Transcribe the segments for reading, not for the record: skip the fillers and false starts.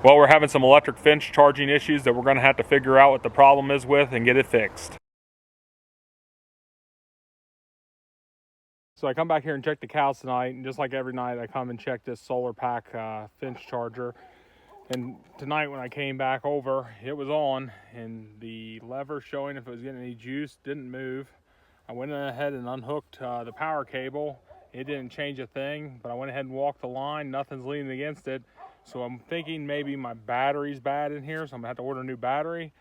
Well, we're having some electric fence charging issues that we're going to have to figure out what the problem is with and get it fixed. So I come back here and check the cows tonight, and just like every night I come and check this solar pack fence charger. And tonight when I came back over, it was on, and the lever showing if it was getting any juice didn't move. I went ahead and unhooked the power cable. It didn't change a thing, but I went ahead and walked the line. Nothing's leaning against it. So I'm thinking maybe my battery's bad in here, so I'm gonna have to order a new battery.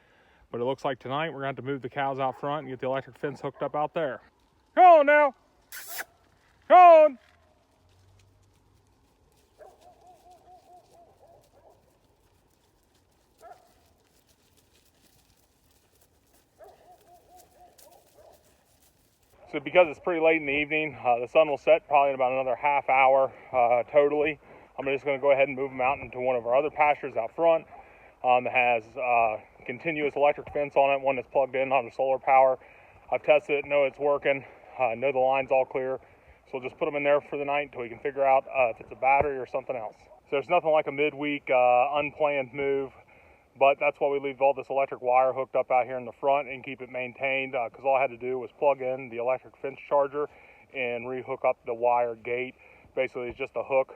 But it looks like tonight we're gonna have to move the cows out front and get the electric fence hooked up out there. Come on now, come on. So because it's pretty late in the evening, the sun will set probably in about another half hour totally. I'm just going to go ahead and move them out into one of our other pastures out front that has continuous electric fence on it, one that's plugged in on the solar power. I've tested it, know it's working, know the line's all clear. So we'll just put them in there for the night until we can figure out if it's a battery or something else. So there's nothing like a midweek unplanned move, but that's why we leave all this electric wire hooked up out here in the front and keep it maintained, because all I had to do was plug in the electric fence charger and re-hook up the wire gate. Basically, it's just a hook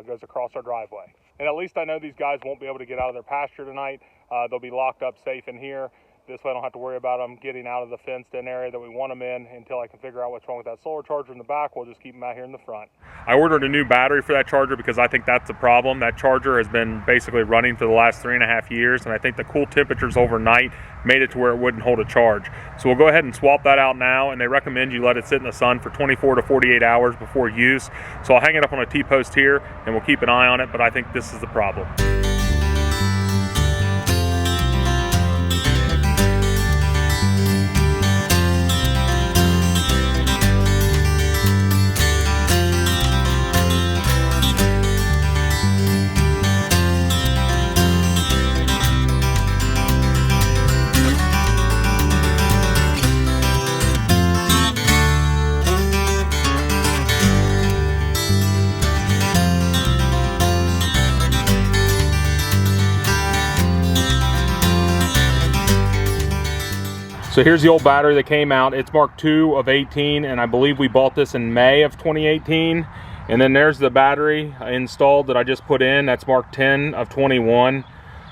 goes across our driveway. And at least I know these guys won't be able to get out of their pasture tonight. They'll be locked up safe in here. This way I don't have to worry about them getting out of the fenced-in area that we want them in until I can figure out what's wrong with that solar charger in the back. We'll just keep them out here in the front. I ordered a new battery for that charger because I think that's the problem. That charger has been basically running for the last 3.5 years, and I think the cool temperatures overnight made it to where it wouldn't hold a charge. So we'll go ahead and swap that out now, and they recommend you let it sit in the sun for 24 to 48 hours before use. So I'll hang it up on a T-post here, and we'll keep an eye on it, but I think this is the problem. So here's the old battery that came out. It's Mark II of 18, and I believe we bought this in May of 2018. And then there's the battery installed that I just put in. That's Mark X of 21.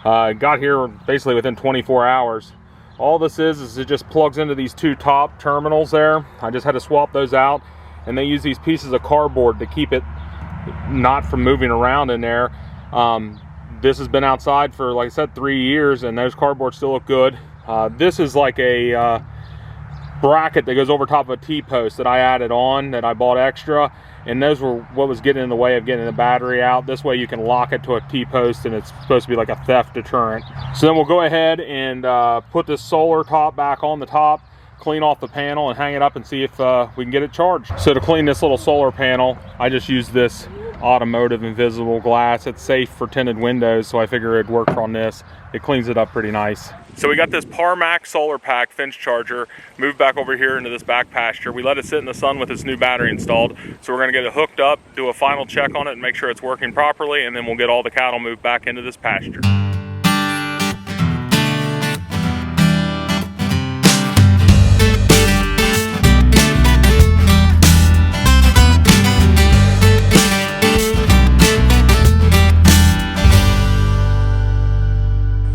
Got here basically within 24 hours. All this is it just plugs into these two top terminals there. I just had to swap those out, and they use these pieces of cardboard to keep it not from moving around in there. This has been outside for, like I said, 3 years, and those cardboards still look good. This is like a bracket that goes over top of a T-post that I added on, that I bought extra, and those were what was getting in the way of getting the battery out. This way you can lock it to a T-post, and it's supposed to be like a theft deterrent. So then we'll go ahead and put this solar top back on the top, clean off the panel, and hang it up and see if we can get it charged. So to clean this little solar panel, I just used this automotive invisible glass. It's safe for tinted windows, so I figure it'd work on this. It cleans it up pretty nice. So we got this Parmak Solar pack fence charger moved back over here into this back pasture. We let it sit in the sun with this new battery installed. So we're gonna get it hooked up, do a final check on it and make sure it's working properly, and then we'll get all the cattle moved back into this pasture.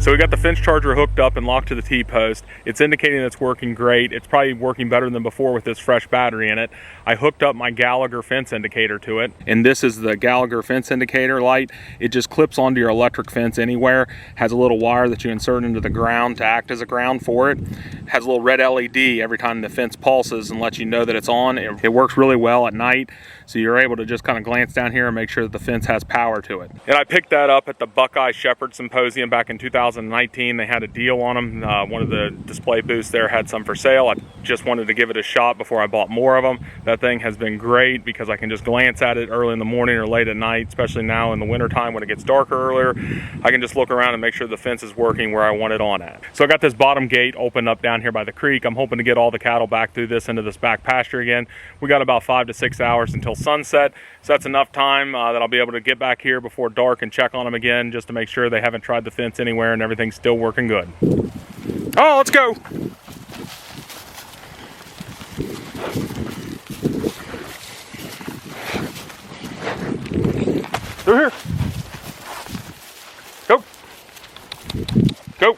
So we got the fence charger hooked up and locked to the T-post. It's indicating it's working great. It's probably working better than before with this fresh battery in it. I hooked up my Gallagher fence indicator to it, and this is the Gallagher fence indicator light. It just clips onto your electric fence anywhere. Has a little wire that you insert into the ground to act as a ground for it. Has a little red LED every time the fence pulses and lets you know that it's on. It works really well at night, so you're able to just kind of glance down here and make sure that the fence has power to it. And I picked that up at the Buckeye Shepherd Symposium back in 2019. They had a deal on them. One of the display booths there had some for sale. I just wanted to give it a shot before I bought more of them. That thing has been great because I can just glance at it early in the morning or late at night, especially now in the winter time when it gets darker earlier. I can just look around and make sure the fence is working where I want it on at. So I got this bottom gate opened up down here by the creek. I'm hoping to get all the cattle back through this into this back pasture again. We got about 5 to 6 hours until sunset, so that's enough time that I'll be able to get back here before dark and check on them again just to make sure they haven't tried the fence anywhere and everything's still working good. Oh, let's go. Through here. Go. Go.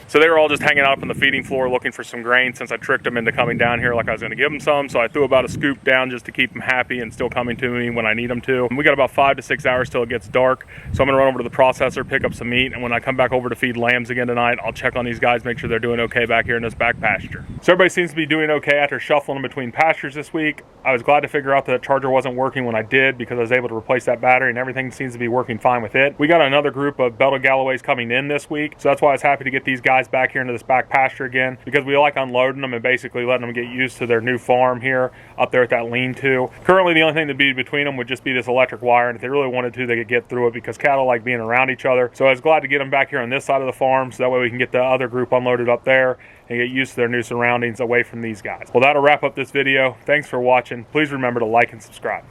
So they were all just hanging out up on the feeding floor looking for some grain since I tricked them into coming down here like I was going to give them some. So I threw about a scoop down just to keep them happy and still coming to me when I need them to. And we got about 5 to 6 hours till it gets dark. So I'm going to run over to the processor, pick up some meat. And when I come back over to feed lambs again tonight, I'll check on these guys, make sure they're doing okay back here in this back pasture. So everybody seems to be doing okay after shuffling between pastures this week. I was glad to figure out that the charger wasn't working when I did because I was able to replace that battery and everything seems to be working fine with it. We got another group of belted Galloways coming in this week. So that's why I was happy to get these guys back here into this back pasture again, because we like unloading them and basically letting them get used to their new farm here up there at that lean-to. Currently the only thing to be between them would just be this electric wire, and if they really wanted to they could get through it because cattle like being around each other. So I was glad to get them back here on this side of the farm so that way we can get the other group unloaded up there and get used to their new surroundings away from these guys. Well, that'll wrap up this video. Thanks for watching. Please remember to like and subscribe.